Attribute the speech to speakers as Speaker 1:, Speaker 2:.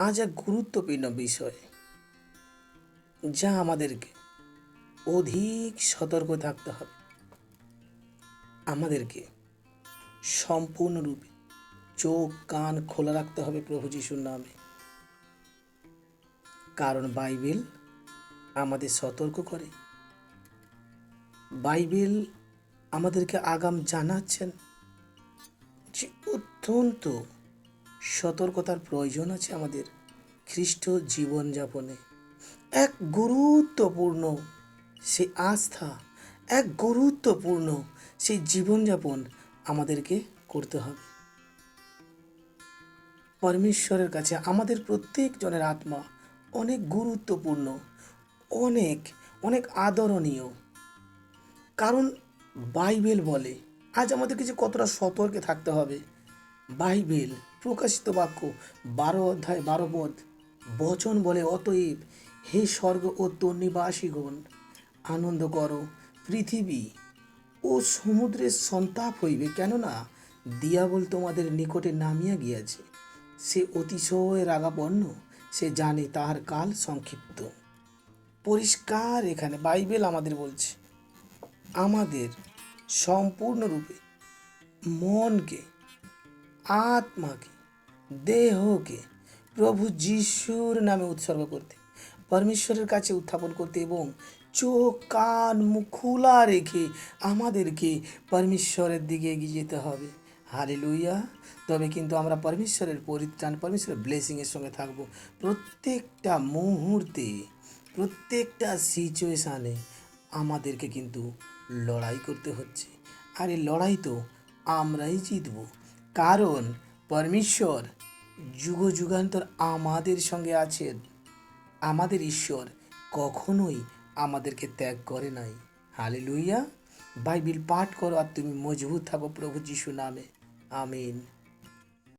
Speaker 1: আজ এক গুরুত্বপূর্ণ বিষয় যা আমাদেরকে অধিক সতর্ক থাকতে হবে। আমাদেরকে সম্পূর্ণরূপে চোখ কান খোলা রাখতে হবে প্রভু যিশুর নামে। কারণ বাইবেল আমাদের সতর্ক করে। বাইবেল আমাদেরকে আগাম জানাচ্ছেন যে অত্যন্ত সতর্কতার প্রয়োজন আছে আমাদের খ্রিস্ট জীবনযাপনে। এক গুরুত্বপূর্ণ সেই আস্থা, এক গুরুত্বপূর্ণ সেই জীবনযাপন আমাদেরকে করতে হবে। পরমেশ্বরের কাছে আমাদের প্রত্যেকজনের আত্মা অনেক গুরুত্বপূর্ণ, অনেক অনেক আদরণীয়। কারণ বাইবেল বলে আজ আমাদেরকে যে কতটা সতর্কে থাকতে হবে। বাইবেল প্রকাশিত বাক্য 12 অধ্যায় 12 পদ বচন বলে, অতএব হে স্বর্গ ও তোর নিবাসীগণ, আনন্দ করো, পৃথিবী ও সমুদ্রের সন্তাপ হইবে, কেননা দিয়াবল তোমাদের নিকটে নামিয়া গিয়াছে। সে অতিশয় রাগাপন্ন, সে জানে তাহার কাল সংক্ষিপ্ত। পরিষ্কার এখানে বাইবেল আমাদের বলছে আমাদের সম্পূর্ণরূপে মনকে, আত্মাকে, দেহকে প্রভু যিশুর নামে উৎসর্গ করতে, পরমেশ্বরের কাছে উত্থাপন করতে এবং চোখ কান মুখ খোলা রেখে আমাদেরকে পরমেশ্বরের দিকে এগিয়ে যেতে হবে। হালেলুয়া! তবে কিন্তু আমরা পরমেশ্বরের পরিত্রাণ, পরমেশ্বরের ব্লেসিংয়ের সঙ্গে থাকবো। প্রত্যেকটা মুহূর্তে, প্রত্যেকটা সিচুয়েশানে আমাদেরকে কিন্তু লড়াই করতে হচ্ছে। আর এই লড়াই তো আমরাই জিতব, কারণ পরমেশ্বর যুগ যুগান্তর আমাদের সঙ্গে আছেন। আমাদের ঈশ্বর কখনোই আমাদেরকে ত্যাগ করে নাই। হালেলুয়া! বাইবেল পাঠ করো আর তুমি মজবুত থাকো প্রভু যিশু নামে। আমিন।